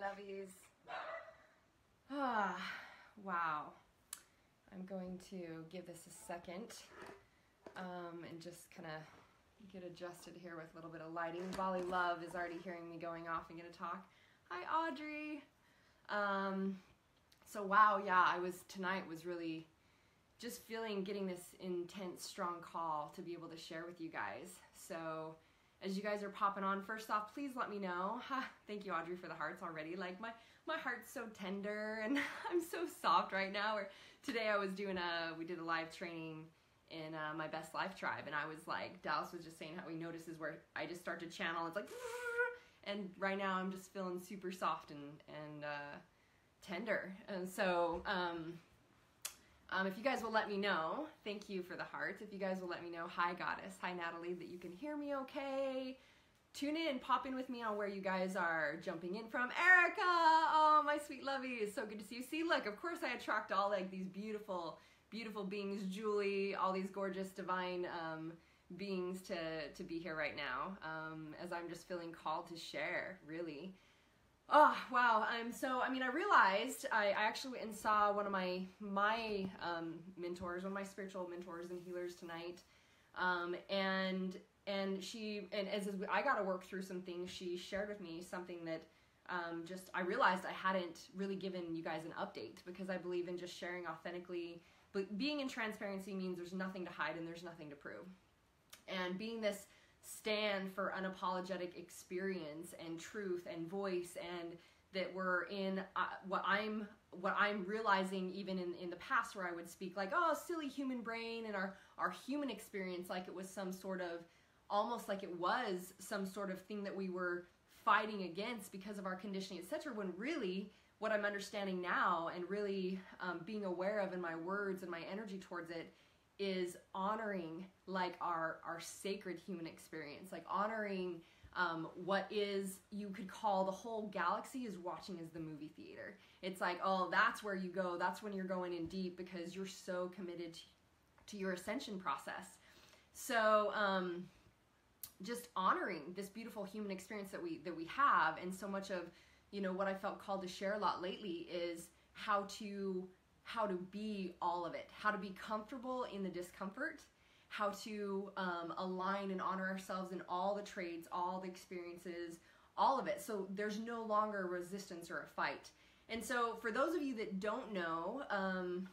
lovies. Wow. I'm going to give this a second and just kind of get adjusted here with a little bit of lighting. Volley Love is already hearing me going off and going to talk. Hi, Audrey. So wow, yeah, tonight was really just getting this intense, strong call to be able to share with you guys. So as you guys are popping on, first off, please let me know. Thank you, Audrey, for the hearts already. Like my heart's so tender and I'm so soft right now. Today we did a live training in my Best Life tribe, and I was like, Dallas was just saying how he notices where I just start to channel. It's like, and right now I'm just feeling super soft and tender. And so, if you guys will let me know, thank you for the hearts. If you guys will let me know, hi Goddess, hi Natalie, that you can hear me okay. Tune in, pop in with me on where you guys are jumping in from. Erica, oh my sweet lovey, it's so good to see you. See, look, of course I attract all like these beautiful, beautiful beings, Julie, all these gorgeous divine beings to be here right now, as I'm just feeling called to share, really. Oh, wow. I realized I actually went and saw one of my mentors, one of my spiritual mentors and healers tonight. And as I got to work through some things, she shared with me something that I realized I hadn't really given you guys an update, because I believe in just sharing authentically. But being in transparency means there's nothing to hide and there's nothing to prove. And being this stand for unapologetic experience and truth and voice, and that we're in what I'm realizing even in the past, where I would speak like, oh, silly human brain, and our human experience, like it was some sort of, almost like it was some sort of thing that we were fighting against because of our conditioning, etc. When really what I'm understanding now and really being aware of in my words and my energy towards it is honoring like our sacred human experience, like honoring what is, you could call the whole galaxy is watching as the movie theater. It's like, oh, that's where you go. That's when you're going in deep, because you're so committed to your ascension process. So just honoring this beautiful human experience that we have. And so much of, what I felt called to share a lot lately is how to be all of it, how to be comfortable in the discomfort, how to align and honor ourselves in all the trades, all the experiences, all of it. So there's no longer a resistance or a fight. And so for those of you that don't know, I'm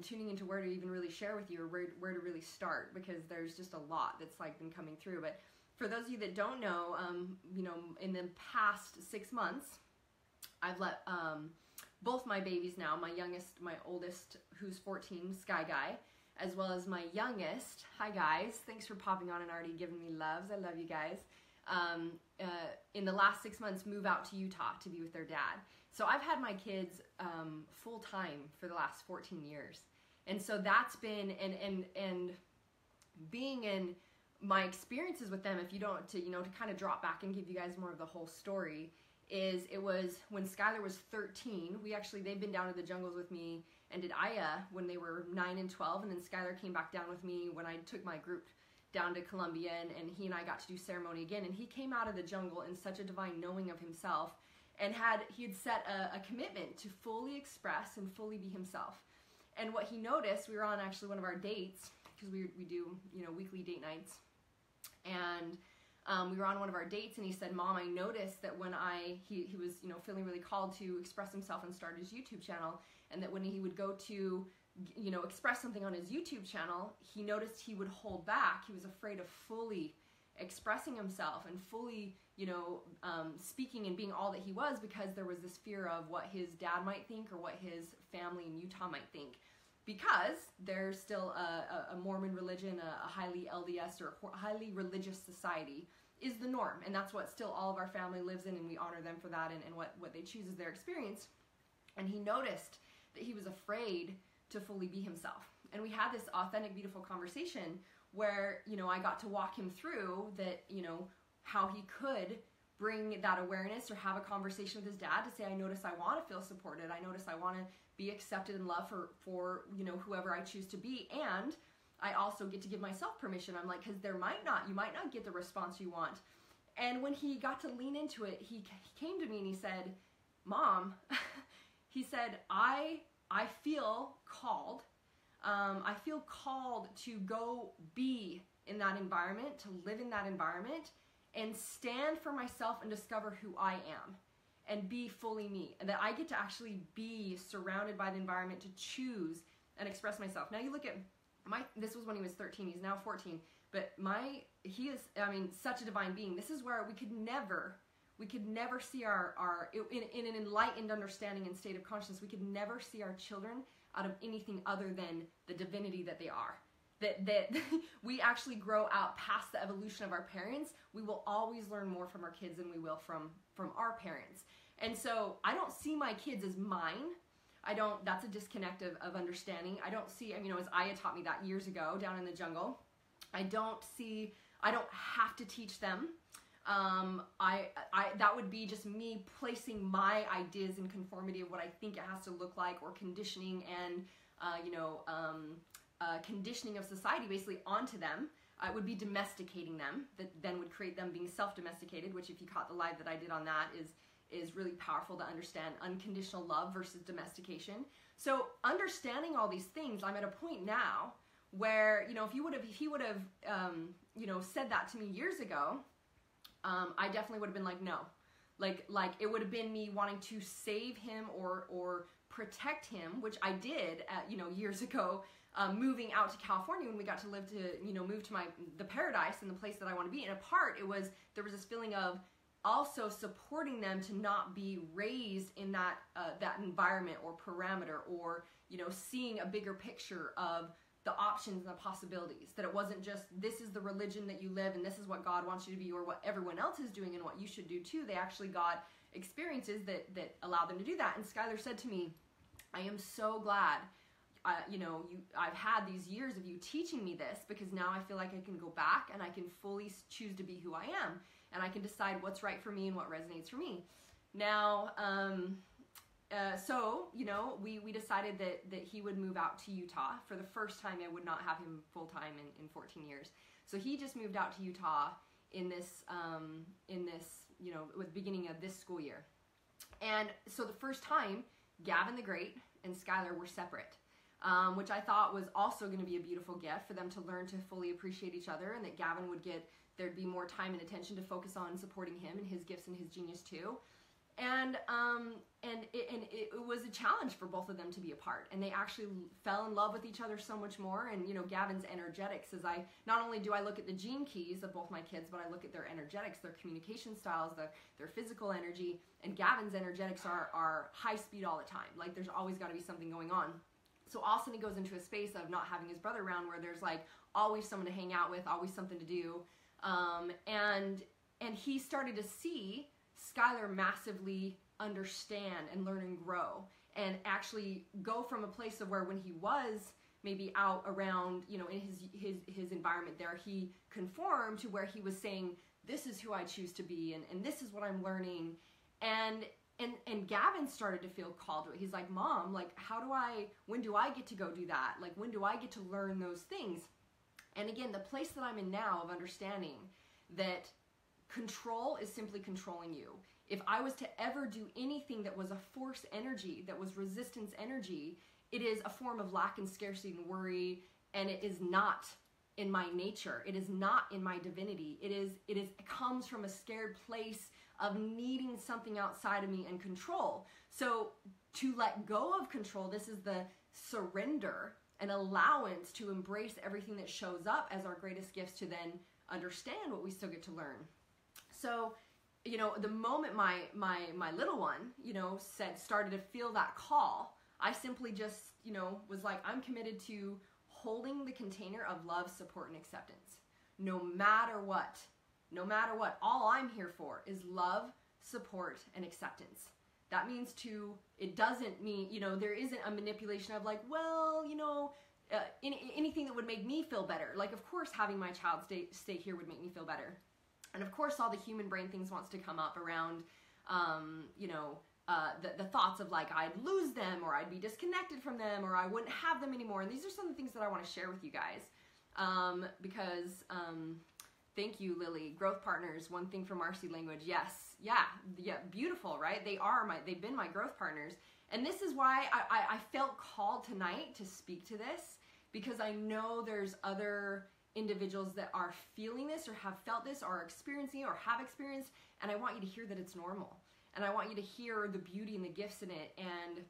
tuning into where to even really share with you, or where to really start, because there's just a lot that's like been coming through. But for those of you that don't know, in the past 6 months, I've let both my babies now, my oldest, who's 14, Sky Guy, as well as my youngest, hi guys, thanks for popping on and already giving me loves, I love you guys, in the last 6 months move out to Utah to be with their dad. So I've had my kids full time for the last 14 years. And so that's been, and being in my experiences with them, if you don't, to kind of drop back and give you guys more of the whole story, it was when Skylar was 13. They've been down to the jungles with me and did Aya when they were 9 and 12, and then Skylar came back down with me when I took my group down to Colombia, and he and I got to do ceremony again. And he came out of the jungle in such a divine knowing of himself, and he had set a commitment to fully express and fully be himself. And what he noticed, we were on actually one of our dates, because we do weekly date nights, and we were on one of our dates, and he said, Mom, I noticed that when he was, feeling really called to express himself and start his YouTube channel, and that when he would go to, express something on his YouTube channel, he noticed he would hold back. He was afraid of fully expressing himself and fully, speaking and being all that he was, because there was this fear of what his dad might think or what his family in Utah might think. Because there's still a Mormon religion, a highly LDS or highly religious society is the norm. And that's what still all of our family lives in, and we honor them for that, and what they choose as their experience. And he noticed that he was afraid to fully be himself. And we had this authentic, beautiful conversation where, I got to walk him through that, how he could bring that awareness or have a conversation with his dad to say, I notice I want to feel supported. I notice I want to be accepted and loved for whoever I choose to be. And I also get to give myself permission. I'm like, because you might not get the response you want. And when he got to lean into it, he came to me and he said, Mom, he said, I feel called. I feel called to go be in that environment, to live in that environment, and stand for myself and discover who I am and be fully me. And that I get to actually be surrounded by the environment to choose and express myself. Now you look at this was when he was 13, he's now 14, but he is, I mean, such a divine being. This is where we could never see in an enlightened understanding and state of consciousness, we could never see our children out of anything other than the divinity that they are. That we actually grow out past the evolution of our parents. We will always learn more from our kids than we will from our parents. And so I don't see my kids as mine. That's a disconnect of understanding. I don't see, as Aya taught me that years ago down in the jungle, I don't have to teach them. That would be just me placing my ideas in conformity of what I think it has to look like, or conditioning and, conditioning of society basically onto them. It would be domesticating them, that then would create them being self-domesticated, which if you caught the live that I did on that is really powerful to understand unconditional love versus domestication. So understanding all these things, I'm at a point now where, if he would have, said that to me years ago, I definitely would have been like, no. Like it would have been me wanting to save him or protect him, which I did, years ago, moving out to California when we got to move to the paradise and the place that I want to be. And a part, there was this feeling of also supporting them to not be raised in that environment or parameter, or, seeing a bigger picture of the options and the possibilities, that it wasn't just, this is the religion that you live and this is what God wants you to be, or what everyone else is doing and what you should do too. They actually got experiences that allowed them to do that. And Skylar said to me, I am so glad, I've had these years of you teaching me this, because now I feel like I can go back and I can fully choose to be who I am, and I can decide what's right for me and what resonates for me. Now, so, we decided that he would move out to Utah. For the first time, I would not have him full-time in 14 years. So he just moved out to Utah in this, with the beginning of this school year. And so the first time, Gavin the Great and Skylar were separate, which I thought was also going to be a beautiful gift for them to learn to fully appreciate each other, and that Gavin there'd be more time and attention to focus on supporting him and his gifts and his genius too. And it was a challenge for both of them to be apart, and they actually fell in love with each other so much more. And Gavin's energetics, not only do I look at the gene keys of both my kids, but I look at their energetics, their communication styles, their physical energy. And Gavin's energetics are high speed all the time. Like, there's always got to be something going on. So Austin, he goes into a space of not having his brother around, where there's like always someone to hang out with, always something to do, and he started to see Skylar massively understand and learn and grow, and actually go from a place of where, when he was maybe out around, in his environment there, he conformed to where he was saying, this is who I choose to be, and this is what I'm learning. And Gavin started to feel called to it. He's like, Mom, like, when do I get to go do that? Like, when do I get to learn those things? And again, the place that I'm in now of understanding that control is simply controlling you. If I was to ever do anything that was a force energy, that was resistance energy, it is a form of lack and scarcity and worry, and it is not in my nature. It is not in my divinity. It comes from a scared place of needing something outside of me and control. So to let go of control, this is the surrender and allowance to embrace everything that shows up as our greatest gifts, to then understand what we still get to learn. So, the moment my little one, started to feel that call, I simply just, was like, I'm committed to holding the container of love, support, and acceptance. No matter what, all I'm here for is love, support, and acceptance. That means it doesn't mean, there isn't a manipulation of like, well, anything that would make me feel better. Like, of course, having my child stay here would make me feel better. And of course, all the human brain things wants to come up around, the thoughts of like, I'd lose them, or I'd be disconnected from them, or I wouldn't have them anymore. And these are some of the things that I want to share with you guys, because Thank you, Lily. Growth partners, one thing from Marci language. Yes. Yeah, beautiful, right? They've been my growth partners. And this is why I felt called tonight to speak to this, because I know there's other individuals that are feeling this or have felt this or are experiencing or have experienced, and I want you to hear that it's normal. And I want you to hear the beauty and the gifts in it and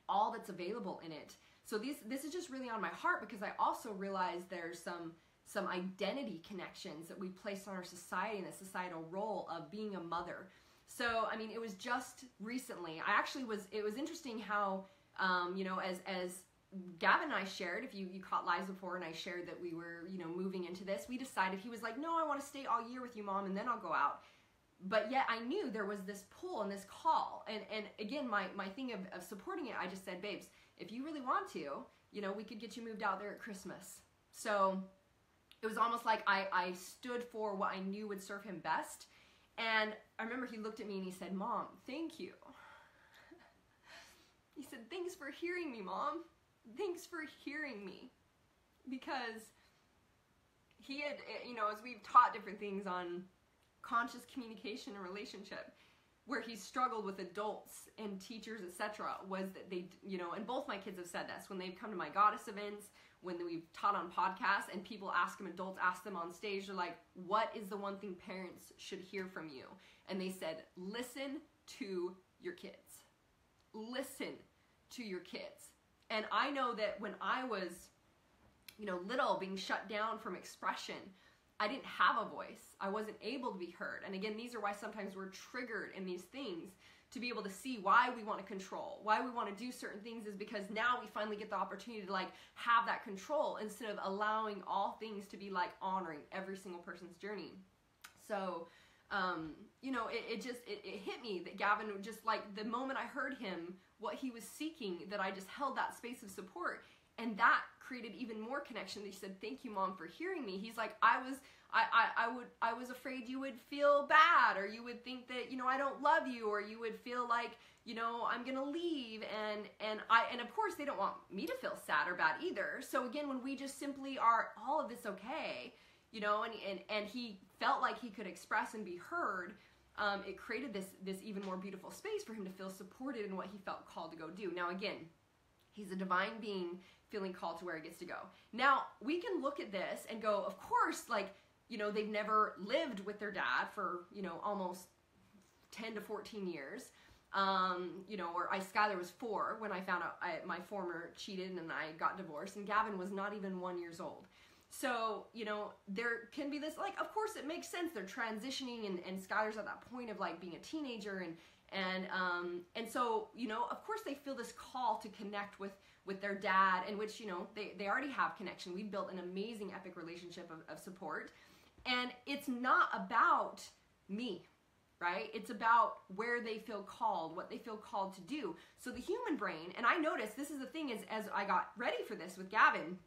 all that's available in it. So this is just really on my heart, because I also realize there's some identity connections that we place on our society and the societal role of being a mother. So, I mean, it was just recently, it was interesting how, as Gavin and I shared, if you caught lives before, and I shared that we were, moving into this, we decided, he was like, no, I want to stay all year with you, Mom, and then I'll go out. But yet I knew there was this pull and this call. And again, my thing of supporting it, I just said, babes, if you really want to, we could get you moved out there at Christmas. So it was almost like I stood for what I knew would serve him best. And I remember he looked at me and he said, Mom, thank you. He said, thanks for hearing me, Mom. Thanks for hearing me. Because he had, as we've taught different things on conscious communication and relationship, where he struggled with adults and teachers, etc., was that they, and both my kids have said this, when they've come to my goddess events, when we've taught on podcasts, and people ask them, adults ask them on stage, they're like, what is the one thing parents should hear from you? And they said, listen to your kids. Listen to your kids. And I know that when I was, little, being shut down from expression, I didn't have a voice. I wasn't able to be heard. And again, these are why sometimes we're triggered in these things, to be able to see why we want to control, why we want to do certain things, is because now we finally get the opportunity to have that control, instead of allowing all things to be honoring every single person's journey. So, it hit me that Gavin, just the moment I heard him, what he was seeking, that I just held that space of support. And that created even more connection. He said, thank you, Mom, for hearing me. He's like, I was afraid you would feel bad, or you would think that, I don't love you, or you would feel like, I'm going to leave. And of course they don't want me to feel sad or bad either. So again, when we just simply are, all of this okay, and he felt like he could express and be heard, it created this even more beautiful space for him to feel supported in what he felt called to go do. Now again, he's a divine being feeling called to where he gets to go. Now, we can look at this and go, of course, they've never lived with their dad for, almost 10 to 14 years. Skylar was 4 when I found out my former cheated and I got divorced, and Gavin was not even 1 year old. So, there can be this, of course it makes sense. They're transitioning, and Skylar's at that point of being a teenager, and so, of course they feel this call to connect with their dad, and which, they already have connection. We've built an amazing epic relationship of support, and it's not about me, right? It's about where they feel called, what they feel called to do. So the human brain, and I noticed, this is the thing, is as I got ready for this with Gavin,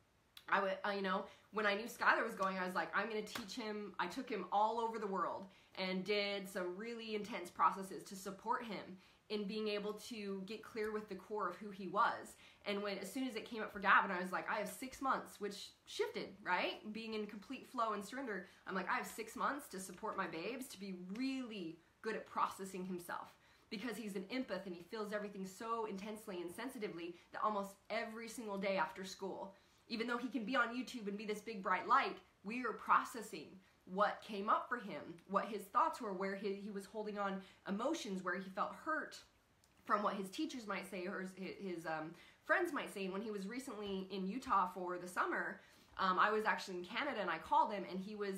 when I knew Skylar was going, I was like, I'm going to teach him. I took him all over the world and did some really intense processes to support him in being able to get clear with the core of who he was. And as soon as it came up for Gavin, I was like, I have 6 months, which shifted, right? Being in complete flow and surrender, I'm like, I have 6 months to support my babes, to be really good at processing himself, because he's an empath and he feels everything so intensely and sensitively that almost every single day after school, even though he can be on YouTube and be this big bright light, we are processing what came up for him, what his thoughts were, where he was holding on emotions, where he felt hurt from what his teachers might say or his friends might say. And when he was recently in Utah for the summer, I was actually in Canada, and I called him, and he was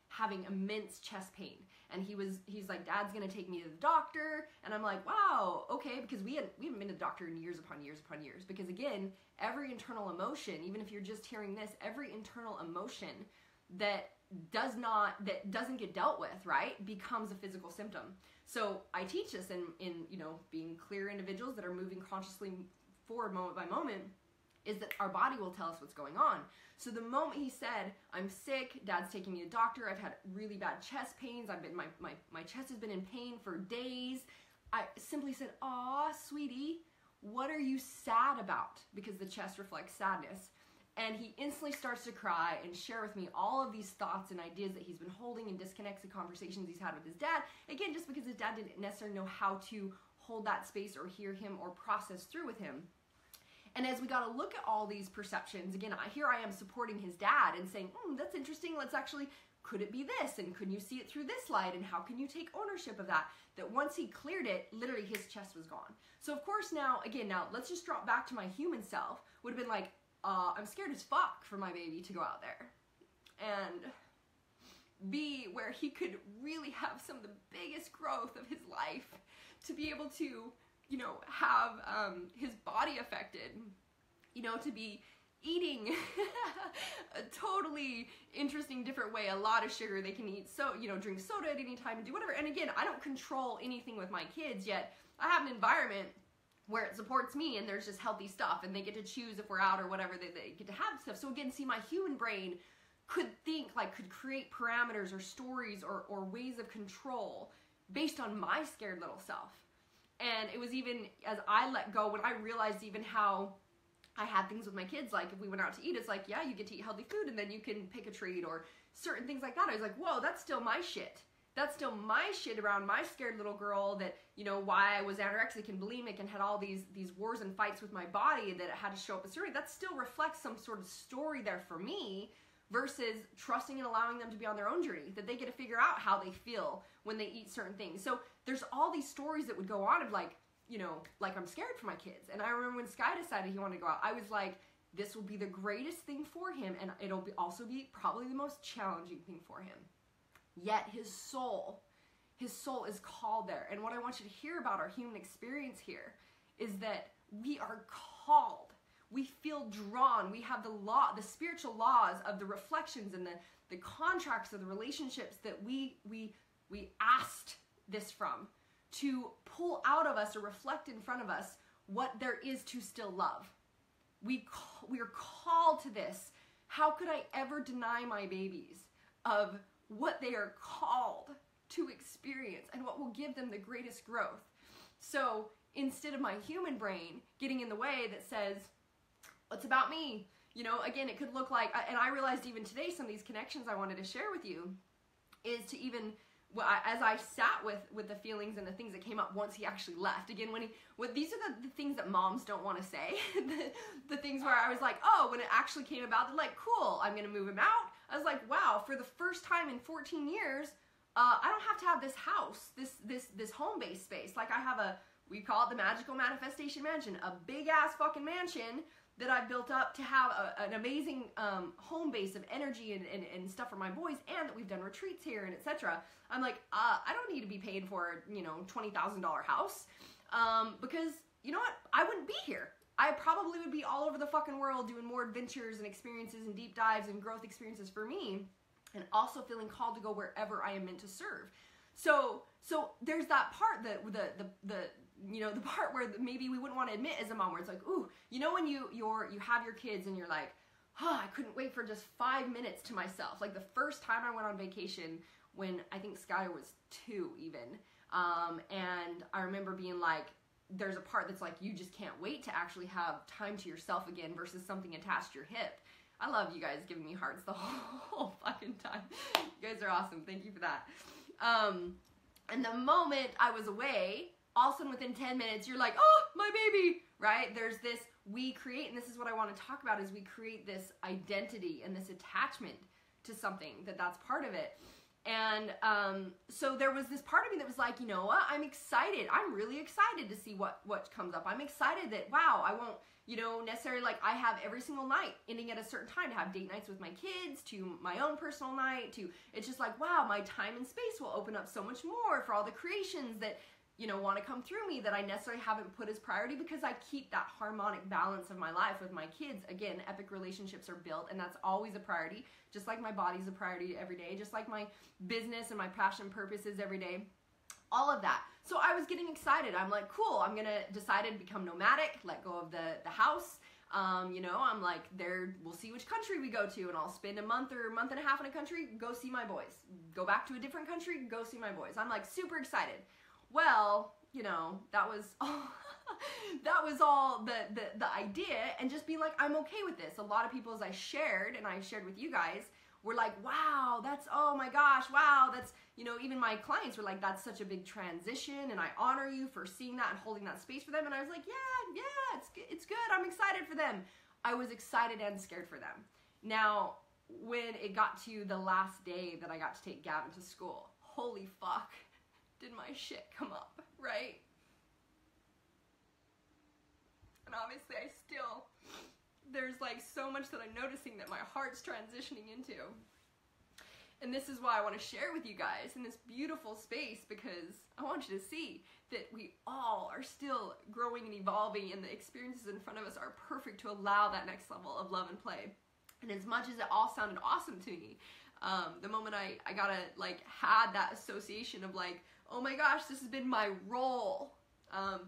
having immense chest pain. And he's like, Dad's gonna take me to the doctor. And I'm like, wow, okay, because we haven't been to the doctor in years upon years upon years. Because again, every internal emotion, even if you're just hearing this, every internal emotion that doesn't get dealt with, right, becomes a physical symptom. So I teach this in being clear individuals that are moving consciously forward moment by moment, is that our body will tell us what's going on. So the moment he said, I'm sick, Dad's taking me to the doctor, I've had really bad chest pains, my chest has been in pain for days, I simply said, aw, sweetie, what are you sad about? Because the chest reflects sadness. And he instantly starts to cry and share with me all of these thoughts and ideas that he's been holding and disconnects the conversations he's had with his dad. Again, just because his dad didn't necessarily know how to hold that space or hear him or process through with him. And as we got to look at all these perceptions, again, here I am supporting his dad and saying, that's interesting, let's actually, could it be this? And can you see it through this light? And how can you take ownership of that? That once he cleared it, literally his chest was gone. So of course now let's just drop back to my human self, would have been like, I'm scared as fuck for my baby to go out there and be where he could really have some of the biggest growth of his life, to be able to, have his body affected, to be eating a totally interesting, different way, a lot of sugar. They can eat, drink soda at any time and do whatever. And again, I don't control anything with my kids, yet I have an environment where it supports me and there's just healthy stuff and they get to choose if we're out or whatever, they get to have stuff. So again, see, my human brain could could create parameters or stories or ways of control based on my scared little self. And it was even as I let go, when I realized even how I had things with my kids, like if we went out to eat, it's like, yeah, you get to eat healthy food and then you can pick a treat or certain things like that. I was like, whoa, that's still my shit. That's still my shit around my scared little girl that, why I was anorexic and bulimic and had all these wars and fights with my body that it had to show up as story. That still reflects some sort of story there for me, versus trusting and allowing them to be on their own journey, that they get to figure out how they feel when they eat certain things. So there's all these stories that would go on of like I'm scared for my kids. And I remember when Sky decided he wanted to go out, I was like, this will be the greatest thing for him, and it'll also be probably the most challenging thing for him. Yet his soul is called there. And what I want you to hear about our human experience here is that we are called. We feel drawn. We have the spiritual laws of the reflections and the contracts of the relationships that we asked this from, to pull out of us or reflect in front of us what there is to still love. We are called to this. How could I ever deny my babies of what they are called to experience and what will give them the greatest growth? So instead of my human brain getting in the way that says, it's about me, again, it could look like, and I realized even today, some of these connections I wanted to share with you is to even, as I sat with the feelings and the things that came up once he actually left. Again, these are the things that moms don't want to say. the things where I was like, when it actually came about, they're like, cool, I'm going to move him out. I was like, wow, for the first time in 14 years, I don't have to have this house, this home-based space. Like we call it the Magical Manifestation Mansion, a big-ass fucking mansion that I've built up to have an amazing home base of energy and stuff for my boys, and that we've done retreats here and etc. I'm like, I don't need to be paid for $20,000 house, because you know what? I wouldn't be here. I probably would be all over the fucking world doing more adventures and experiences and deep dives and growth experiences for me, and also feeling called to go wherever I am meant to serve. So there's that part that the part where maybe we wouldn't want to admit as a mom, where it's like, ooh, when you have your kids and you're like, I couldn't wait for just 5 minutes to myself. Like the first time I went on vacation when I think Sky was 2 even, and I remember being like, there's a part that's like, you just can't wait to actually have time to yourself again versus something attached to your hip. I love you guys giving me hearts the whole fucking time. You guys are awesome. Thank you for that. And the moment I was away, all of a sudden within 10 minutes, you're like, oh, my baby, right? There's this, we create, and this is what I want to talk about, is we create this identity and this attachment to something that's part of it. And so there was this part of me that was like, you know what, I'm excited. I'm really excited to see what comes up. I'm excited that, wow, I won't, necessarily, like, I have every single night ending at a certain time to have date nights with my kids, to my own personal night, to, it's just like, wow, my time and space will open up so much more for all the creations that, want to come through me that I necessarily haven't put as priority, because I keep that harmonic balance of my life with my kids. Again, epic relationships are built, and that's always a priority, just like my body's a priority every day, just like my business and my passion purpose is every day, all of that. So I was getting excited. I'm like, cool, I'm going to decide to become nomadic, let go of the house. I'm like, we'll see which country we go to, and I'll spend a month or a month and a half in a country, go see my boys. Go back to a different country, go see my boys. I'm like super excited. Well, you know, that was all, that was all the idea, and just being like, I'm okay with this. A lot of people, as I shared with you guys, were like, wow, that's, oh my gosh, wow, that's, you know, even my clients were like, that's such a big transition, and I honor you for seeing that and holding that space for them. And I was like, yeah, it's good. I'm excited for them. I was excited and scared for them. Now, when it got to the last day that I got to take Gavin to school, holy fuck, did my shit come up, right? And obviously there's like so much that I'm noticing that my heart's transitioning into. And this is why I want to share with you guys in this beautiful space, because I want you to see that we all are still growing and evolving, and the experiences in front of us are perfect to allow that next level of love and play. And as much as it all sounded awesome to me, the moment I gotta like had that association of like, oh my gosh, this has been my role.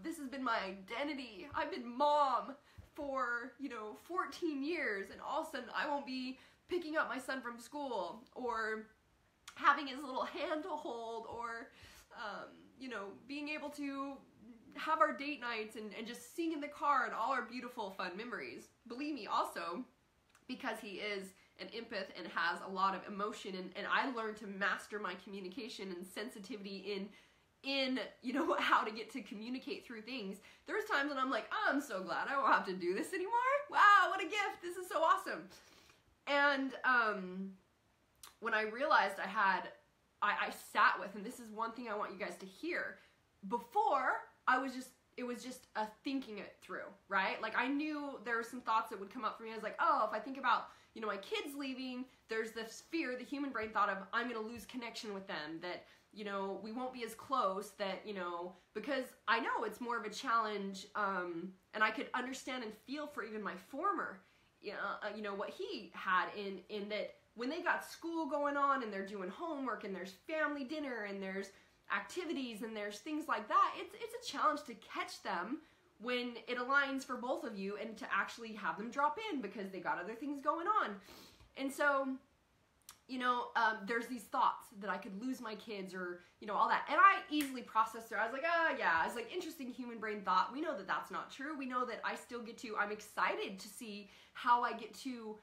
This has been my identity. I've been mom for, you know, 14 years, and all of a sudden I won't be picking up my son from school, or having his little hand to hold, or, you know, being able to have our date nights and just sing in the car and all our beautiful, fun memories. Believe me, also, because he is an empath and has a lot of emotion, and I learned to master my communication and sensitivity in, you know, how to get to communicate through things. There's times when I'm like, oh, I'm so glad I won't have to do this anymore. Wow, what a gift. This is so awesome. And when I realized I sat with, and this is one thing I want you guys to hear, before it was just a thinking it through, right? Like, I knew there were some thoughts that would come up for me. I was like, oh, if I think about, you know, my kids leaving, there's this fear, the human brain thought of, I'm going to lose connection with them, that, you know, we won't be as close, that, you know, because I know it's more of a challenge, and I could understand and feel for even my former, you know, what he had in that when they got school going on, and they're doing homework, and there's family dinner, and there's activities, and there's things like that, it's a challenge to catch them when it aligns for both of you, and to actually have them drop in because they got other things going on. And so, you know, there's these thoughts that I could lose my kids, or, you know, all that. And I easily processed it. I was like, oh yeah, it's like interesting human brain thought. We know that that's not true. We know that I still get to, I'm excited to see how I get to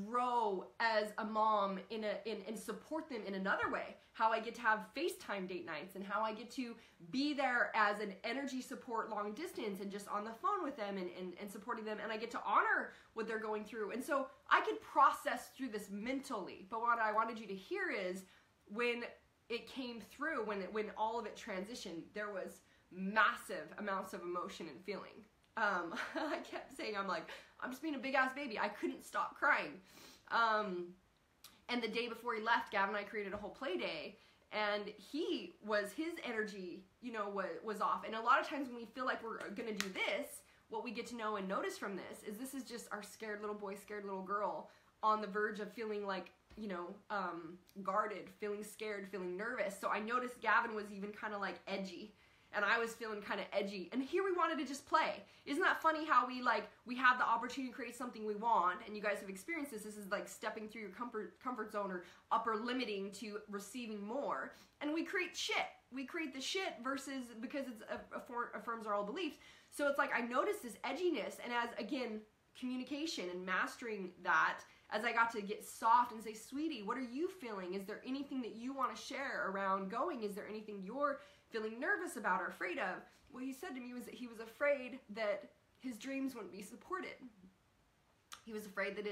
grow as a mom and support them in another way. How I get to have FaceTime date nights, and how I get to be there as an energy support long distance, and just on the phone with them, and supporting them, and I get to honor what they're going through. And so I could process through this mentally, but what I wanted you to hear is, when it came through, when all of it transitioned, there was massive amounts of emotion and feeling. I kept saying, I'm just being a big ass baby. I couldn't stop crying. And the day before he left, Gavin and I created a whole play day, and his energy, you know, was off. And a lot of times when we feel like we're gonna do this, what we get to know and notice from this is just our scared little boy, scared little girl on the verge of feeling like, you know, guarded, feeling scared, feeling nervous. So I noticed Gavin was even kind of like edgy, and I was feeling kind of edgy. And here we wanted to just play. Isn't that funny how we have the opportunity to create something we want, and you guys have experienced this. This is like stepping through your comfort zone, or upper limiting to receiving more. And we create shit. We create the shit versus, because it affirms our old beliefs. So it's like I noticed this edginess, and as, again, communication and mastering that, as I got to get soft and say, sweetie, what are you feeling? Is there anything that you want to share around going? Is there anything you're feeling nervous about or afraid of? What he said to me was that he was afraid that his dreams wouldn't be supported. He was afraid that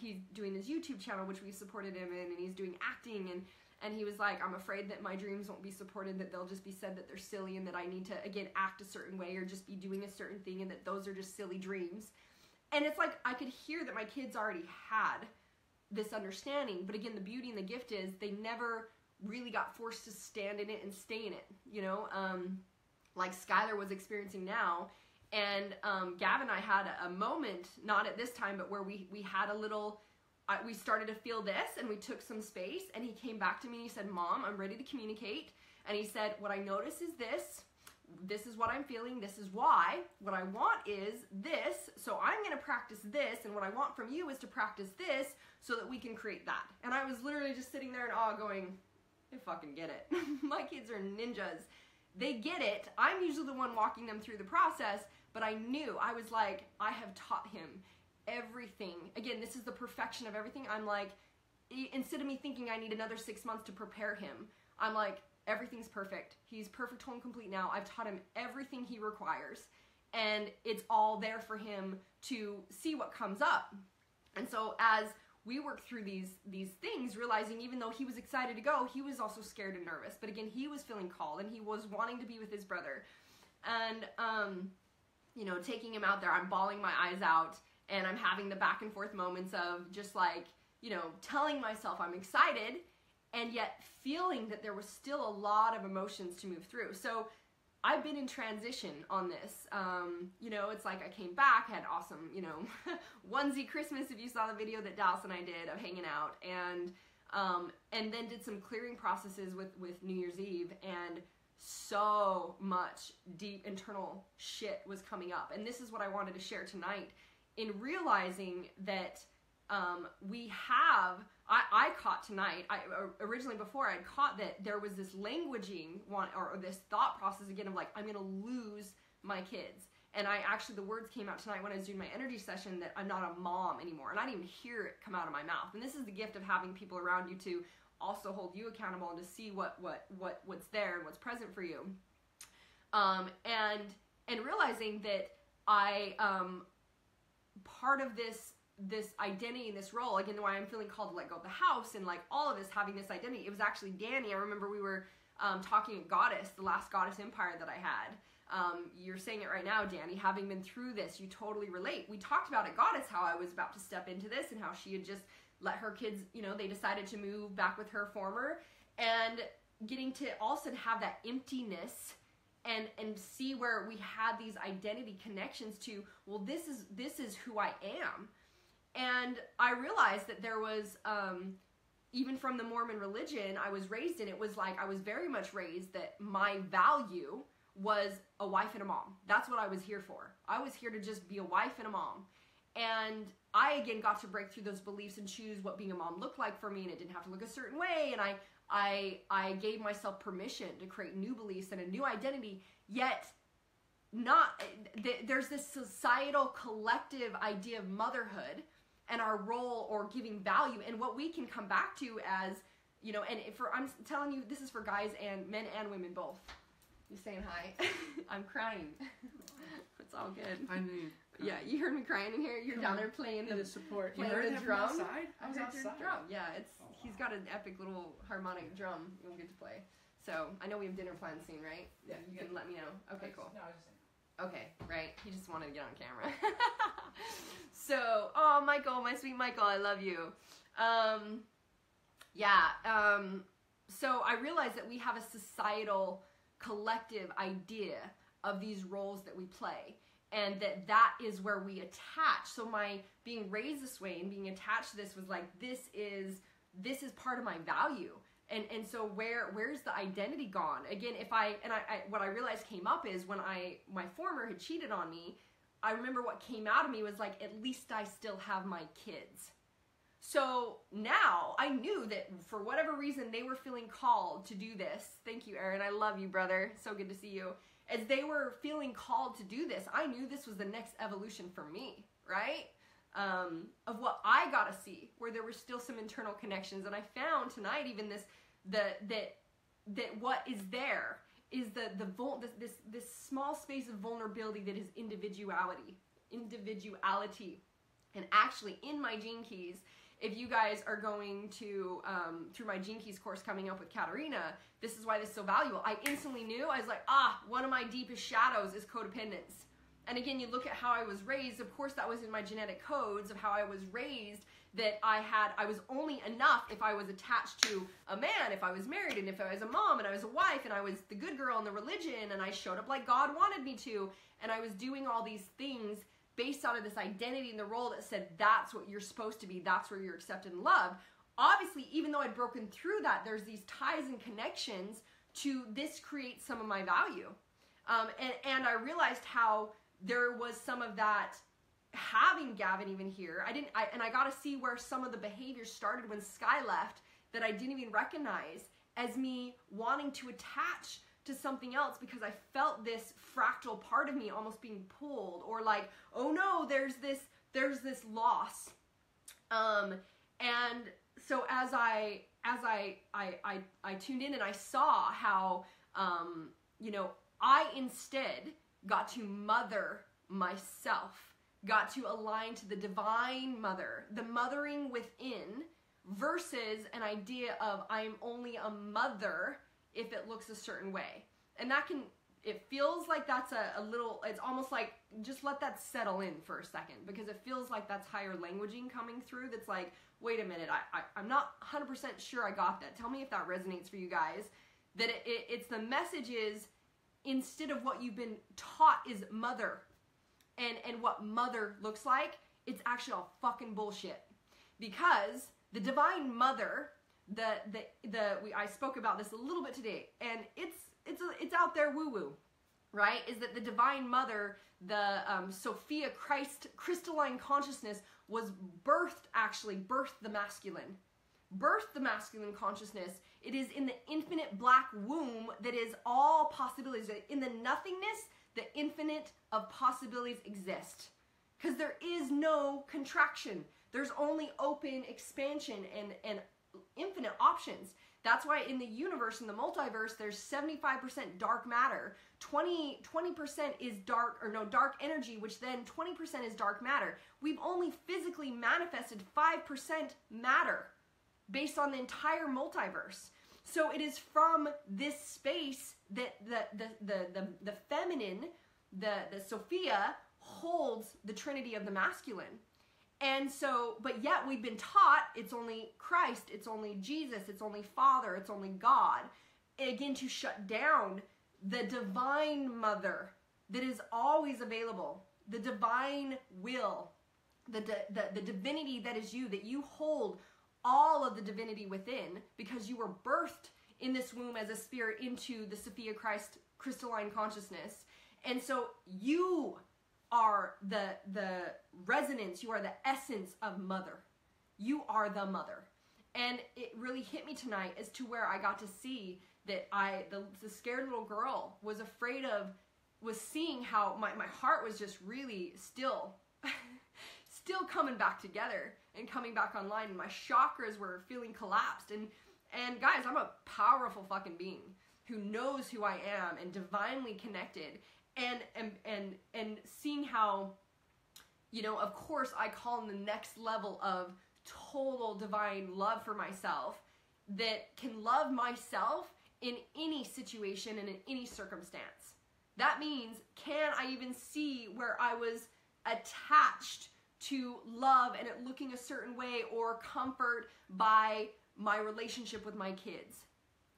he's doing his YouTube channel, which we supported him in, and he's doing acting, and he was like, I'm afraid that my dreams won't be supported, that they'll just be said that they're silly, and that I need to, again, act a certain way, or just be doing a certain thing, and that those are just silly dreams. And it's like, I could hear that my kids already had this understanding, but again, the beauty and the gift is they never really got forced to stand in it and stay in it, you know, like Skylar was experiencing now. And Gavin and I had a moment, not at this time, but where we had a little, we started to feel this, and we took some space, and he came back to me and he said, Mom, I'm ready to communicate. And he said, what I notice is this is what I'm feeling, this is why, what I want is this, so I'm going to practice this, and what I want from you is to practice this, so that we can create that. And I was literally just sitting there in awe going, I fucking get it. My kids are ninjas. they get it. I'm usually the one walking them through the process, but I knew, I was like, I have taught him everything. Again, this is the perfection of everything. I'm like, instead of me thinking I need another 6 months to prepare him, I'm like, everything's perfect. He's perfect, whole, and complete now. I've taught him everything he requires, and it's all there for him to see what comes up. And so as we worked through these things, realizing even though he was excited to go, he was also scared and nervous. But again, he was feeling called, and he was wanting to be with his brother. And, you know, taking him out there, I'm bawling my eyes out, and I'm having the back and forth moments of just like, you know, telling myself I'm excited, and yet feeling that there was still a lot of emotions to move through. So I've been in transition on this. You know, it's like I came back, had awesome, you know, onesie Christmas, if you saw the video that Dallas and I did of hanging out, and then did some clearing processes with New Year's Eve, and so much deep internal shit was coming up. And this is what I wanted to share tonight, in realizing that I caught tonight, originally before I'd caught that there was this languaging or this thought process again of like, I'm going to lose my kids. And the words came out tonight when I was doing my energy session that I'm not a mom anymore. And I didn't even hear it come out of my mouth. And this is the gift of having people around you to also hold you accountable and to see what's there and what's present for you. And realizing that part of this identity and this role, again, why I'm feeling called to let go of the house and like all of this, having this identity, it was actually Danny. I remember we were talking at Goddess, the last Goddess Empire that I had. You're saying it right now, Danny, having been through this, you totally relate. We talked about at Goddess how I was about to step into this and how she had just let her kids, you know, they decided to move back with her former, and getting to also have that emptiness and see where we had these identity connections to, well, this is who I am. And I realized that there was, even from the Mormon religion I was raised in, it was like I was very much raised that my value was a wife and a mom. That's what I was here for. I was here to just be a wife and a mom. And I, again, got to break through those beliefs and choose what being a mom looked like for me, and it didn't have to look a certain way. And I gave myself permission to create new beliefs and a new identity, yet there's this societal collective idea of motherhood and our role or giving value, and what we can come back to as, you know, and I'm telling you, this is for guys and men and women both. You saying hi? I'm crying. It's all good. I knew. Yeah, you heard me crying in here. You're down there playing the support. Playing You heard the drum. Outside? I was outside. Your drum. Yeah, he's got an epic little harmonic drum you'll get to play. So I know we have dinner plans soon, right? Yeah. You can let me know. Okay, cool. No, I was just saying. Okay, right. He just wanted to get on camera. So, oh, Michael, my sweet Michael, I love you. So I realized that we have a societal collective idea of these roles that we play, and that is where we attach. So my being raised this way and being attached to this was like, this is part of my value. And so where's the identity gone? Again, what I realized came up is when my former had cheated on me, I remember what came out of me was like, at least I still have my kids. So now I knew that for whatever reason they were feeling called to do this. Thank you, Aaron. I love you, brother. So good to see you. As they were feeling called to do this, I knew this was the next evolution for me, right? Of what I got to see, where there were still some internal connections. And I found tonight even that what is there is this small space of vulnerability that is individuality. And actually, in my Gene Keys, if you guys are going to, through my Gene Keys course coming up with Katarina, this is why this is so valuable. I instantly knew, I was like, one of my deepest shadows is codependence. And again, you look at how I was raised, of course that was in my genetic codes of how I was raised, that I was only enough if I was attached to a man, if I was married, and if I was a mom, and I was a wife, and I was the good girl in the religion, and I showed up like God wanted me to, and I was doing all these things based out of this identity and the role that said that's what you're supposed to be, that's where you're accepted and loved. Obviously, even though I'd broken through that, there's these ties and connections to this creates some of my value. And I realized how there was some of that having Gavin even here. I got to see where some of the behaviors started when Sky left that I didn't even recognize as me wanting to attach to something else because I felt this fractal part of me almost being pulled, or like, oh no, there's this loss. And so as I tuned in and I saw how, you know, I instead got to mother myself, got to align to the divine mother, the mothering within, versus an idea of I'm only a mother if it looks a certain way. And that can, it feels like that's a little, it's almost like, just let that settle in for a second, because it feels like that's higher languaging coming through that's like, wait a minute, I'm not 100% sure I got that. Tell me if that resonates for you guys. That it's the message is, instead of what you've been taught is mother, and what mother looks like, it's actually all fucking bullshit. Because the divine mother, I spoke about this a little bit today, and it's out there woo-woo, right? Is that the divine mother, the Sophia Christ crystalline consciousness was birthed the masculine. Birthed the masculine consciousness. It is in the infinite black womb that is all possibilities. In the nothingness, the infinite of possibilities exist. Because there is no contraction. There's only open expansion and infinite options. That's why in the universe, in the multiverse, there's 75% dark matter. 20% is dark energy, which then 20% is dark matter. We've only physically manifested 5% matter based on the entire multiverse. So it is from this space that the feminine, the Sophia, holds the trinity of the masculine. And so, but yet we've been taught it's only Christ, it's only Jesus, it's only Father, it's only God. Again, to shut down the divine mother that is always available, the divine will, the divinity that is you, that you hold all of the divinity within, because you were birthed in this womb as a spirit into the Sophia Christ crystalline consciousness. And so you are the resonance, you are the essence of mother. You are the mother. And it really hit me tonight as to where I got to see that the scared little girl was seeing how my heart was just really still coming back together and coming back online, and my chakras were feeling collapsed. And guys, I'm a powerful fucking being who knows who I am and divinely connected. And seeing how, you know, of course I call in the next level of total divine love for myself, that can love myself in any situation and in any circumstance. That means, can I even see where I was attached to love and it looking a certain way, or comfort by my relationship with my kids?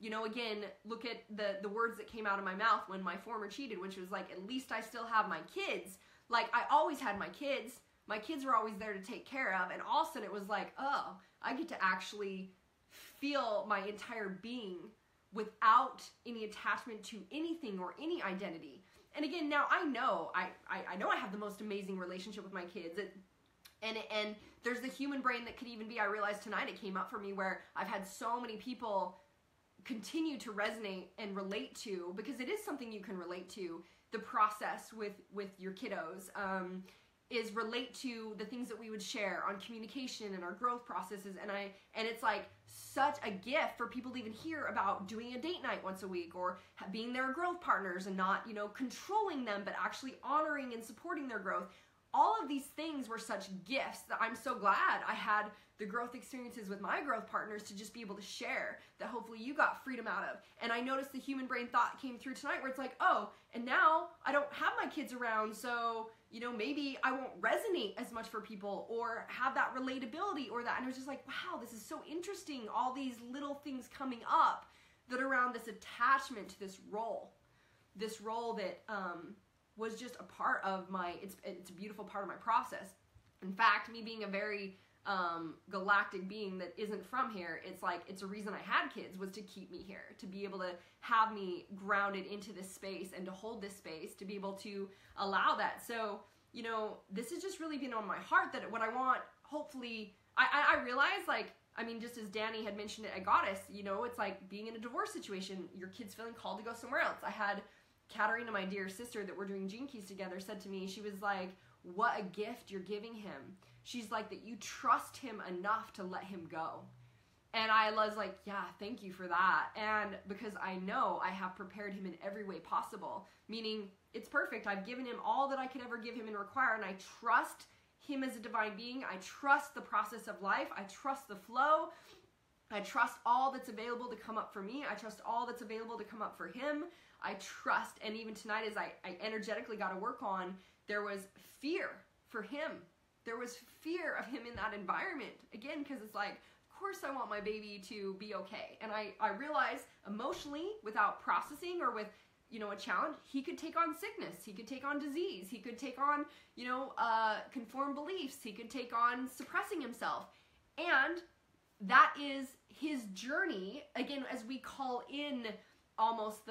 You know, again, look at the words that came out of my mouth when my former cheated, which was like, at least I still have my kids. Like, I always had my kids. My kids were always there to take care of. And all of a sudden it was like, oh, I get to actually feel my entire being without any attachment to anything or any identity. And again, now I know I have the most amazing relationship with my kids. And there's the human brain that could even be, I realized tonight it came up for me, where I've had so many people continue to resonate and relate to, because it is something you can relate to, the process with your kiddos, is relate to the things that we would share on communication and our growth processes. And it's like such a gift for people to even hear about doing a date night once a week, or being their growth partners and not, you know, controlling them, but actually honoring and supporting their growth. All of these things were such gifts that I'm so glad I had the growth experiences with my growth partners to just be able to share, that hopefully you got freedom out of. And I noticed the human brain thought came through tonight, where it's like, oh, and now I don't have my kids around, so, you know, maybe I won't resonate as much for people or have that relatability or that. And it was just like, wow, this is so interesting. All these little things coming up that are around this attachment to this role that, was just a part of my, it's a beautiful part of my process. In fact, me being a very galactic being that isn't from here, it's like, it's a reason I had kids, was to keep me here, to be able to have me grounded into this space and to hold this space, to be able to allow that. So, you know, this has just really been on my heart, that what I want, hopefully, I realize, like, I mean, just as Danny had mentioned it at Goddess, you know, it's like being in a divorce situation, your kid's feeling called to go somewhere else. I had Katarina, my dear sister that we're doing Gene Keys together, said to me, she was like, what a gift you're giving him. She's like, that you trust him enough to let him go. And I was like, yeah, thank you for that. And because I know I have prepared him in every way possible, meaning it's perfect. I've given him all that I could ever give him and require, and I trust him as a divine being. I trust the process of life. I trust the flow. I trust all that's available to come up for me. I trust all that's available to come up for him. I trust, and even tonight as I energetically got to work on, there was fear for him. There was fear of him in that environment. Again, because it's like, of course I want my baby to be okay. And I realized emotionally, without processing or with, you know, a challenge, he could take on sickness. He could take on disease. He could take on, you know, conformed beliefs. He could take on suppressing himself. And that is his journey, again, as we call in almost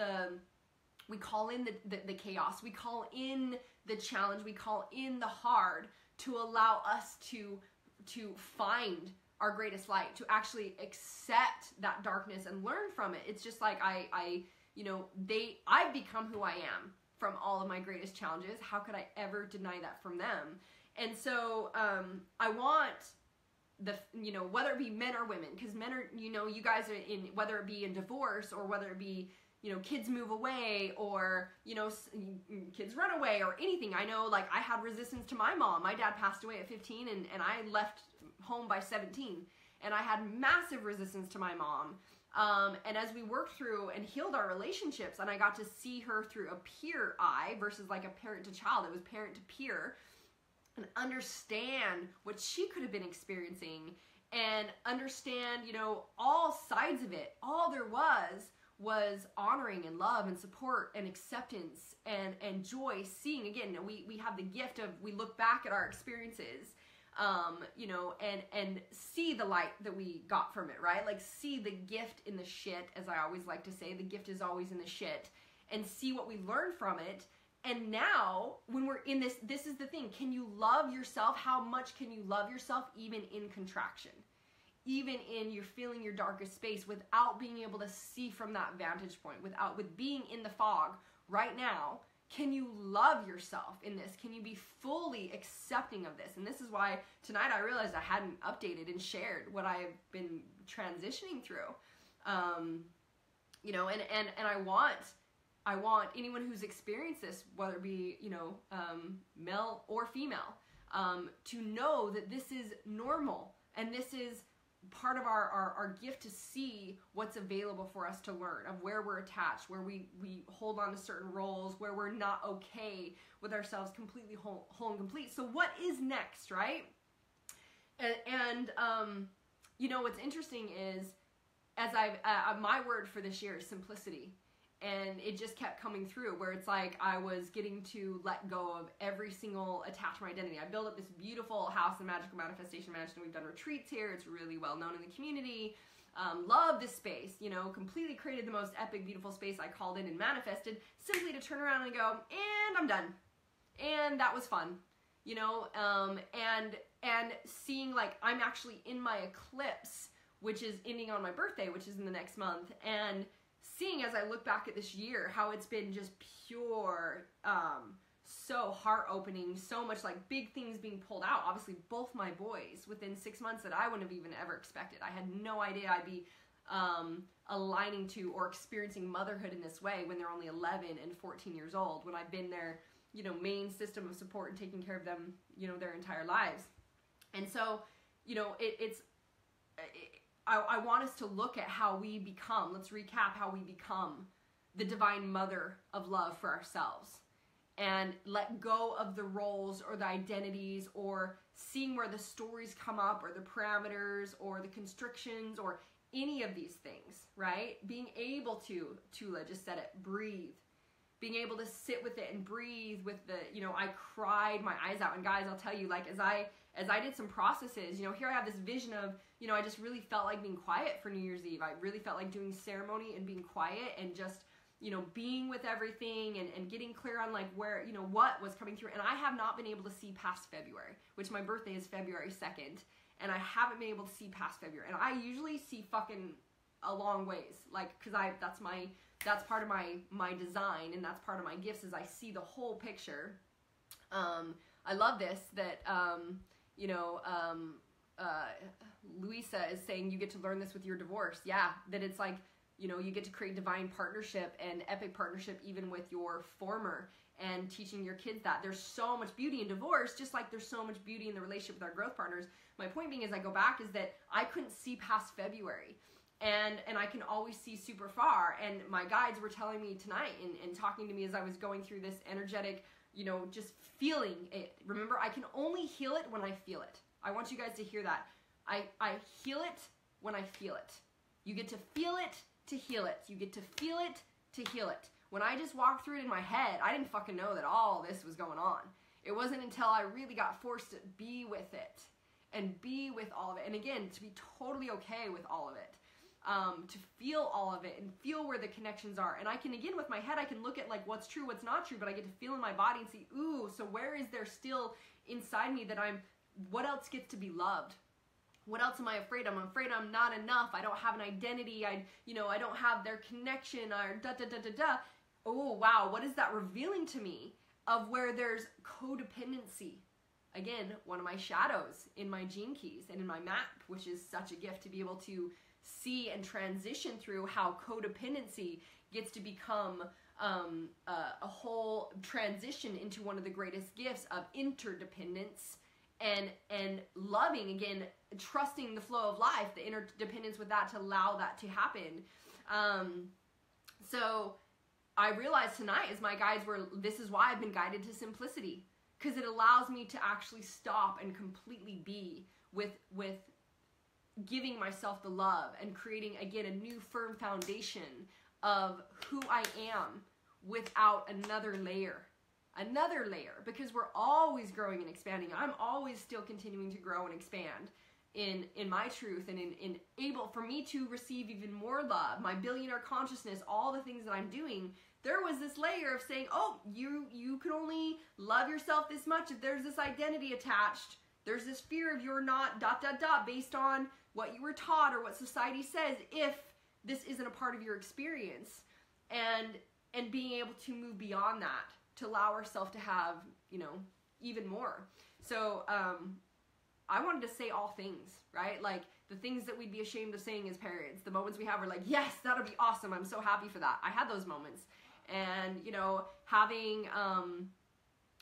we call in the chaos, we call in the challenge, we call in the hard to allow us to find our greatest light, to actually accept that darkness and learn from it. It's just like I've become who I am from all of my greatest challenges. How could I ever deny that from them? And so I want whether it be men or women, because men are, you know, you guys are in, whether it be in divorce or whether it be, you know, kids move away or, you know, kids run away or anything. I know, like, I had resistance to my mom. My dad passed away at 15 and I left home by 17. And I had massive resistance to my mom. And as we worked through and healed our relationships, and I got to see her through a peer eye versus like a parent to child, it was parent to peer, and understand what she could have been experiencing and understand, you know, all sides of it. All there was honoring and love and support and acceptance and joy, seeing, again, we have the gift of, we look back at our experiences, you know, and see the light that we got from it, right? Like, see the gift in the shit, as I always like to say, the gift is always in the shit, and see what we learned from it. And now, when we're in this is the thing, can you love yourself? How much can you love yourself even in contraction? Even in you're feeling your darkest space, without being able to see from that vantage point, with being in the fog right now, can you love yourself in this? Can you be fully accepting of this? And this is why tonight I realized I hadn't updated and shared what I've been transitioning through. You know, and I want anyone who's experienced this, whether it be, you know, male or female, to know that this is normal, and this is part of our gift to see what's available for us to learn, of where we're attached, where we hold on to certain roles, where we're not okay with ourselves completely whole and complete. So what is next, right? And you know, what's interesting is, as my word for this year is simplicity. And it just kept coming through, where it's like I was getting to let go of every single attachment identity. I built up this beautiful house in Magical Manifestation Mansion. We've done retreats here. It's really well known in the community. Love this space, you know, completely created the most epic, beautiful space. I called in and manifested simply to turn around and go, and I'm done. And that was fun, you know, and seeing, like, I'm actually in my eclipse, which is ending on my birthday, which is in the next month. And seeing, as I look back at this year, how it's been just pure, so heart-opening, so much, like, big things being pulled out. Obviously, both my boys within 6 months that I wouldn't have even ever expected. I had no idea I'd be aligning to or experiencing motherhood in this way when they're only 11 and 14 years old, when I've been their, you know, main system of support and taking care of them, you know, their entire lives. And so, you know, I want us to look at how we become, let's recap how we become the divine mother of love for ourselves, and let go of the roles or the identities, or seeing where the stories come up, or the parameters or the constrictions or any of these things, right? Being able to, Tula just said it, breathe. Being able to sit with it and breathe with the, you know, I cried my eyes out. And guys, I'll tell you, like, as I did some processes, you know, here I have this vision of, you know, I just really felt like being quiet for New Year's Eve. I really felt like doing ceremony and being quiet and just, you know, being with everything and getting clear on, like, where, you know, what was coming through. And I have not been able to see past February, which my birthday is February 2nd. and I haven't been able to see past February. And I usually see fucking a long ways, like, because that's part of my design, and that's part of my gifts, is I see the whole picture. I love this, that Louisa is saying you get to learn this with your divorce. Yeah, that it's like, you get to create divine partnership and epic partnership even with your former, and teaching your kids that there's so much beauty in divorce, just like there's so much beauty in the relationship with our growth partners. My point being, as I go back, is that I couldn't see past February. And I can always see super far. And my guides were telling me tonight and talking to me as I was going through this energetic, just feeling it. Remember, I can only heal it when I feel it. I want you guys to hear that. I heal it when I feel it. You get to feel it to heal it. You get to feel it to heal it. When I just walked through it in my head, I didn't fucking know that all this was going on. It wasn't until I really got forced to be with it and be with all of it. And again, to be totally okay with all of it. To feel all of it and feel where the connections are. And I can, again, with my head, I can look at like what's true, what's not true, but I get to feel in my body and see, ooh, so where is there still inside me that what else gets to be loved? What else am I afraid of? I'm afraid I'm not enough. I don't have an identity. I don't have their connection, or da-da-da-da-da. Oh, wow, what is that revealing to me of where there's codependency? Again, one of my shadows in my gene keys and in my map, which is such a gift to be able to see and transition through how codependency gets to become a whole transition into one of the greatest gifts of interdependence and loving, again, trusting the flow of life, the interdependence with that to allow that to happen. So I realized tonight, as my guides were, this is why I've been guided to simplicity, because it allows me to actually stop and completely be with giving myself the love and creating, again, a new firm foundation of who I am without another layer, because we're always growing and expanding. I'm always still continuing to grow and expand in my truth, and in able for me to receive even more love, my billionaire consciousness, all the things that I'm doing. There was this layer of saying, oh, you can only love yourself this much if there's this identity attached. There's this fear of you're not ... based on what you were taught or what society says, if this isn't a part of your experience, and being able to move beyond that, to allow ourselves to have, even more. So I wanted to say all things, right? Like the things that we'd be ashamed of saying as parents, the moments we have, we're like, yes, that'll be awesome. I'm so happy for that. I had those moments. And,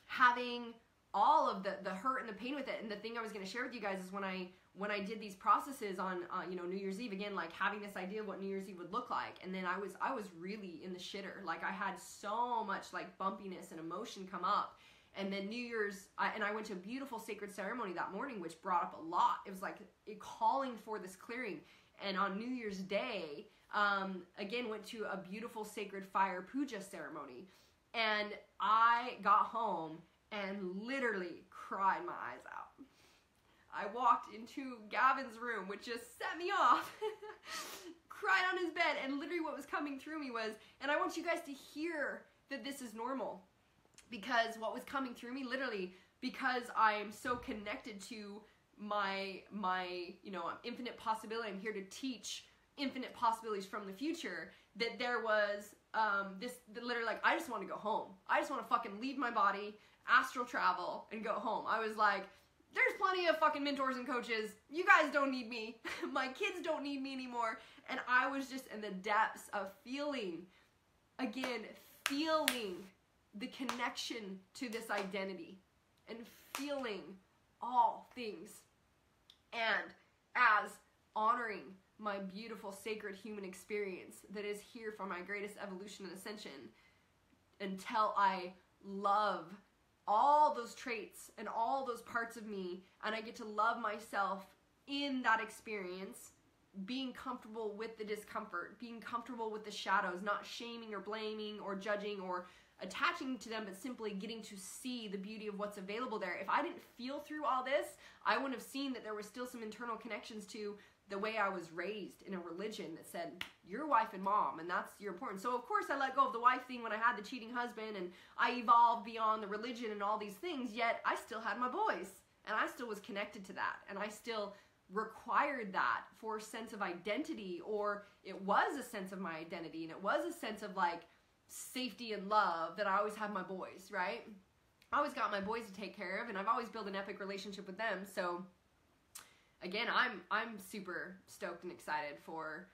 having all of the hurt and the pain with it. And the thing I was going to share with you guys is when I did these processes on, New Year's Eve, again, like having this idea of what New Year's Eve would look like. And then I was really in the shitter. Like I had so much like bumpiness and emotion come up. And then New Year's, I went to a beautiful sacred ceremony that morning, which brought up a lot. It was like it calling for this clearing. And on New Year's Day, again, went to a beautiful sacred fire puja ceremony. And I got home and literally cried my eyes out. I walked into Gavin's room, which just set me off, cried on his bed, and literally what was coming through me was, and I want you guys to hear that this is normal, because what was coming through me, literally, because I am so connected to my infinite possibility, I'm here to teach infinite possibilities from the future, that there was literally like, I just want to go home. I just want to fucking leave my body, astral travel, and go home. I was like, there's plenty of fucking mentors and coaches. You guys don't need me. My kids don't need me anymore. And I was just in the depths of feeling the connection to this identity and feeling all things. And as honoring my beautiful sacred human experience that is here for my greatest evolution and ascension, until I love all those traits and all those parts of me, and I get to love myself in that experience, being comfortable with the discomfort, being comfortable with the shadows, not shaming or blaming or judging or attaching to them, but simply getting to see the beauty of what's available there. If I didn't feel through all this, I wouldn't have seen that there was still some internal connections to the way I was raised in a religion that said, you're wife and mom, and that's your important. So of course I let go of the wife thing when I had the cheating husband, and I evolved beyond the religion and all these things, yet I still had my boys, and I still was connected to that, and I still required that for a sense of identity, or it was a sense of my identity, and it was a sense of like safety and love that I always have my boys, right? I always got my boys to take care of, and I've always built an epic relationship with them. So again, I'm super stoked and excited for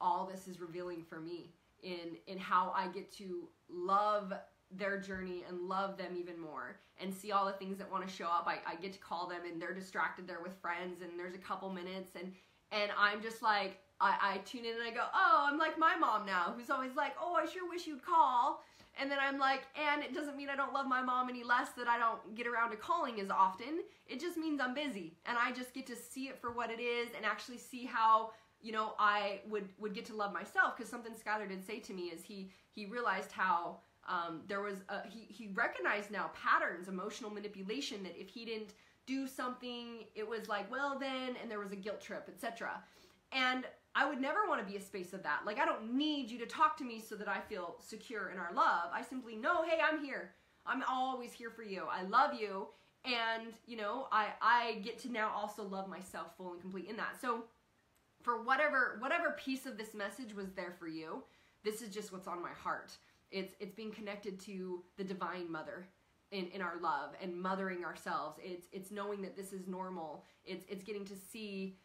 all this is revealing for me in how I get to love their journey and love them even more, and see all the things that want to show up. I get to call them, and they're distracted there with friends, and there's a couple minutes, and I'm just like, I tune in and I go, oh, I'm like my mom now, who's always like, oh, I sure wish you'd call. And then I'm like, and it doesn't mean I don't love my mom any less that I don't get around to calling as often. It just means I'm busy, and I just get to see it for what it is, and actually see how, you know, I would get to love myself. Because something Skylar did say to me is he realized how there was he recognized now patterns, emotional manipulation, that if he didn't do something, it was like, well then, and there was a guilt trip, etc. And I would never want to be a space of that. Like, I don't need you to talk to me so that I feel secure in our love. I simply know, hey, I'm here. I'm always here for you. I love you. And, you know, I get to now also love myself full and complete in that. So for whatever piece of this message was there for you, this is just what's on my heart. It's being connected to the Divine Mother in our love and mothering ourselves. It's knowing that this is normal. It's getting to see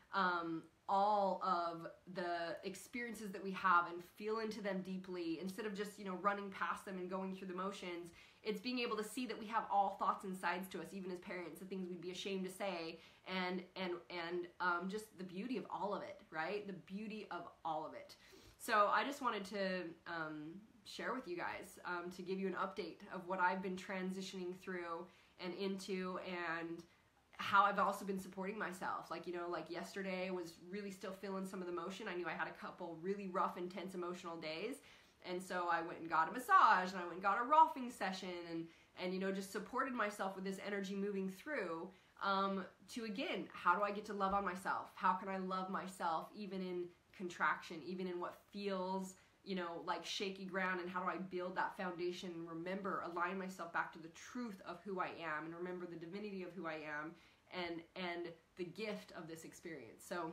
all of the experiences that we have and feel into them deeply, instead of just, you know, running past them and going through the motions. It's being able to see that we have all thoughts and sides to us, even as parents, the things we'd be ashamed to say, and just the beauty of all of it, right? The beauty of all of it. So I just wanted to share with you guys, to give you an update of what I've been transitioning through and into, and how I've also been supporting myself. Like, you know, like yesterday was really still feeling some of the emotion. I knew I had a couple really rough, intense emotional days. And so I went and got a massage, and I went and got a rolfing session, and you know, just supported myself with this energy moving through, to, again, how do I get to love on myself? How can I love myself even in contraction, even in what feels, you know, like shaky ground? And how do I build that foundation and remember, align myself back to the truth of who I am, and remember the divinity of who I am, and the gift of this experience. So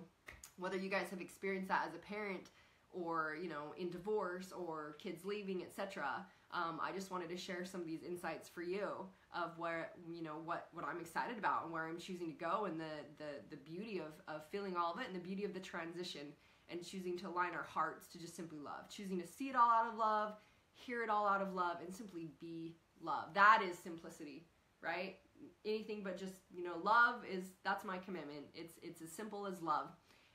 whether you guys have experienced that as a parent, or, you know, in divorce, or kids leaving, etc., I just wanted to share some of these insights for you of where, you know, what I'm excited about and where I'm choosing to go, and the beauty of feeling all of it, and the beauty of the transition, and choosing to align our hearts to just simply love, choosing to see it all out of love, hear it all out of love, and simply be love. That is simplicity, right? Anything but just, you know, love that's my commitment. It's as simple as love,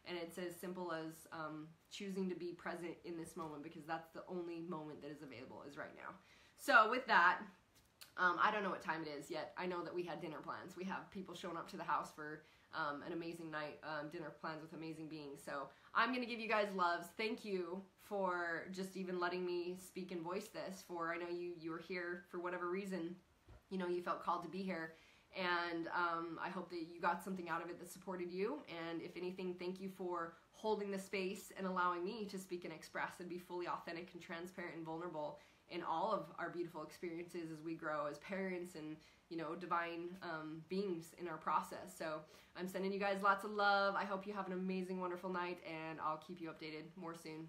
and it's as simple as choosing to be present in this moment, because that's the only moment that is available, is right now. So with that, I don't know what time it is yet. I know that we had dinner plans. We have people showing up to the house for an amazing night, dinner plans with amazing beings. So I'm going to give you guys loves. Thank you for just even letting me speak and voice this. For, I know you were here for whatever reason, you know, you felt called to be here. And I hope that you got something out of it that supported you. And if anything, thank you for holding the space and allowing me to speak and express and be fully authentic and transparent and vulnerable in all of our beautiful experiences as we grow as parents and, you know, divine beings in our process. So I'm sending you guys lots of love. I hope you have an amazing, wonderful night, and I'll keep you updated more soon.